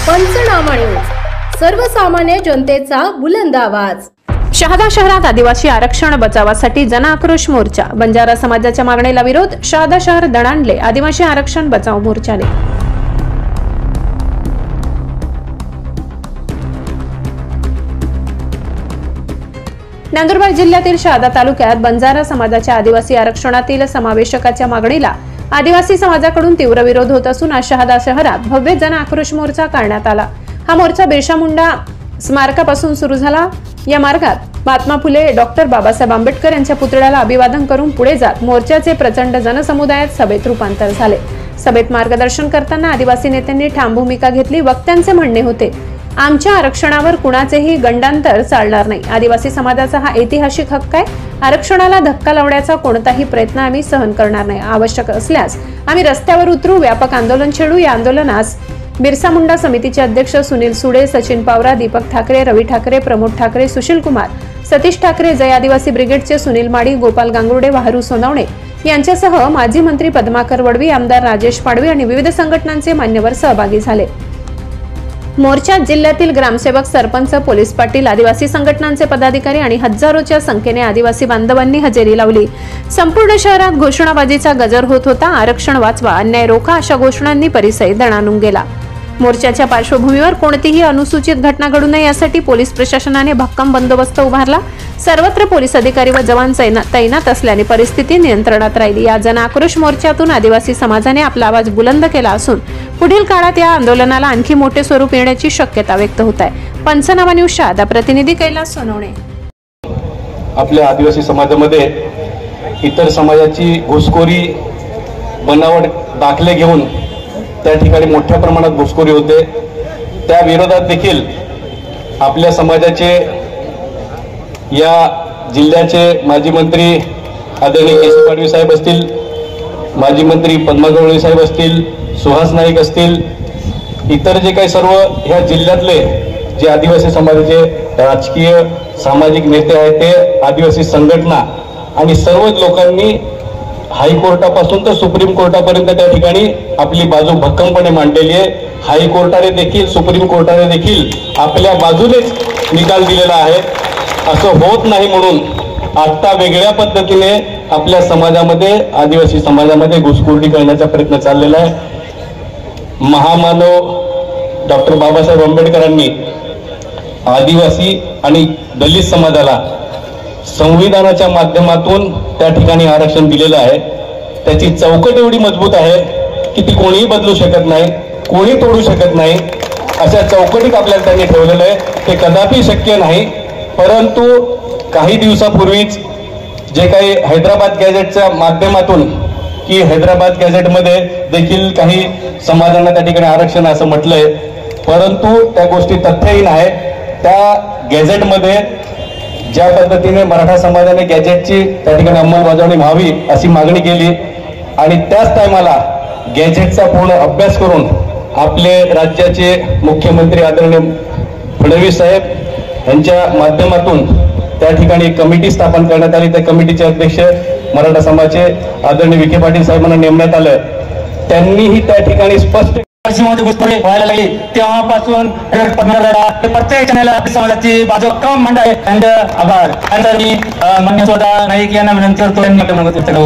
पंचनामा न्यूज, सर्वसामान्य जनतेचा बुलंद आवाज। शहादा शहरात आदिवासी आरक्षण बचावासाठी जन आक्रोश मोर्चा। बंजारा समाजाच्या मागणीला विरोध, शहादा शहर दणाणले आदिवासी आरक्षण बचाव मोर्चाने। नंदुरबार जिल्ह्यातील शहादा तालुक्यात बंजारा समाजाच्या आदिवासी आरक्षणातील समावेशकाच्या मागणीला आदिवासी समाजाकडून तीव्र विरोध होत असून आज शहादा शहरात भव्य जन आक्रोश मोर्चा काढण्यात आला। हा मोर्चा बिरसा मुंडा स्मारकापासून सुरू झाला। या मार्गात महात्मा फुले, डॉक्टर बाबासाहेब आंबेडकर यांच्या पुतळ्याला अभिवादन करून पुढे जात मोर्चाचे प्रचंड जनसमुदायात सभेत रूपांतर झाले। सभेत मार्गदर्शन करताना आदिवासी नेत्यांनी ठाम भूमिका घेतली। वक्त्यांचे म्हणणे होते, आमच्या आरक्षणावर कुणाचेही गंडांतर चालणार नाही। आदिवासी समाजाचा हा ऐतिहासिक हक्क आहे। आरक्षणाला धक्का लावण्याचा कोणताही प्रयत्न आम्ही सहन करणार नाही। आवश्यक असल्यास आम्ही रस्त्यावर उतरू, व्यापक आंदोलन छेडू। या आंदोलनास बिरसा मुंडा समितीचे अध्यक्ष सुनील सुडे, सचिन पावरा, दीपक ठाकरे, रवी ठाकरे, प्रमोद ठाकरे, सुशील कुमार, सतीश ठाकरे, जय आदिवासी ब्रिगेडचे सुनील माडी, गोपाल गांगुर्डे, वाहरू सोनवणे यांच्यासह माजी मंत्री पद्माकर वडवी, आमदार राजेश पाडवी आणि विविध संघटनांचे मान्यवर सहभागी झाले। मोर्चात जिल्ह्यातील ग्रामसेवक, सरपंच, पोलीस पाटील, आदिवासी संघटनांचे पदाधिकारी आणि हजारोच्या संख्येने आदिवासी बांधवांनी हजेरी लावली। संपूर्ण शहरात घोषणाबाजीचा गजर होत होता। आरक्षण वाचवा, अन्याय रोखा अशा घोषणांनी परिसर दणाणून गेला। मोर्चाच्या पार्श्वभूमीवर कोणतीही अनुसूचित घटना घडू नये यासाठी पोलीस प्रशासनाने भक्कम बंदोबस्त उभारला। सर्वत्र पोलीस अधिकारी व जवान तैनात असल्याने परिस्थिती नियंत्रणात राहिली। या जन आक्रोश मोर्चातून आदिवासी समाजाने आपला आवाज बुलंद केला असून पुढील काळात या आंदोलनाला आणखी मोठे स्वरूप येण्याची शक्यता व्यक्त होत आहे। पंचनामा न्यूज शहादा प्रतिनिधी कैलास सोनवणे। आपल्या आदिवासी समाजामध्ये इतर समाजाची घुसखोरी, बनावट दाखले घेऊन त्या ठिकाणी मोठ्या प्रमाणात घुसखोरी होते। त्या विरोधात देखील आपल्या समाजाचे या जिल्ह्याचे माजी मंत्री आदरणीय केसी पाडवी साहेब असतील, माजी मंत्री पद्माकर वडवी साहेब असतील, सुहास नाईक असतील, इतर जे काही सर्व ह्या जिल्ह्यातले जे आदिवासी समाजाचे राजकीय सामाजिक नेते आहेत ते आदिवासी संघटना आणि सर्वच लोकांनी हायकोर्टापासून तर सुप्रीम कोर्टापर्यंत त्या ठिकाणी आपली बाजू भक्कमपणे मांडलेली आहे। हायकोर्टाने देखील, सुप्रीम कोर्टाने देखील आपल्या बाजूनेच निकाल दिलेला आहे। असं होत नाही म्हणून आता वेगळ्या पद्धतीने आपल्या समाजामध्ये, आदिवासी समाजामध्ये घुसखोरी करण्याचा प्रयत्न चाललेला आहे। महामानव डॉक्टर बाबासाहेब आंबेडकरांनी आदिवासी आणि दलित समाजाला संविधानाच्या माध्यमातून त्या ठिकाणी आरक्षण दिलेलं आहे। त्याची चौकट एवढी मजबूत आहे की ती कोणीही बदलू शकत नाही, कोणी तोडू शकत नाही। अशा चौकटीत आपल्याला त्यांनी ठेवलेलं आहे, ते कदापि शक्य नाही। परंतु काही दिवसापूर्वीच जे काही हैदराबाद गॅझेटच्या माध्यमातून की हैदराबाद गॅझेटमध्ये देखील काही समाजांना त्या ठिकाणी आरक्षण असं म्हटलंय, परंतु त्या गोष्टी तथ्यहीन आहे। त्या गॅझेटमध्ये ज्या पद्धतीने मराठा समाजाने गॅझेटची त्या ठिकाणी अंमलबजावणी व्हावी अशी मागणी केली आणि त्याच टायमाला गॅझेटचा पूर्ण अभ्यास करून आपले राज्याचे मुख्यमंत्री आदरणीय फडणवीस साहेब यांच्या माध्यमातून त्या ठिकाणी कमिटी स्थापन करण्यात आली। त्या कमिटीचे अध्यक्ष मराठा समाजाचे आदरणीय विखे पाटील साहेबांना नेमण्यात आलं। त्यांनीही त्या ठिकाणी स्पष्ट व्हायला लागली तेव्हापासून प्रत्येक समाजाची बाजू कम मांडाय. आभार. आणि मी मान्य स्वतः नाईक यांना विनंती करतो.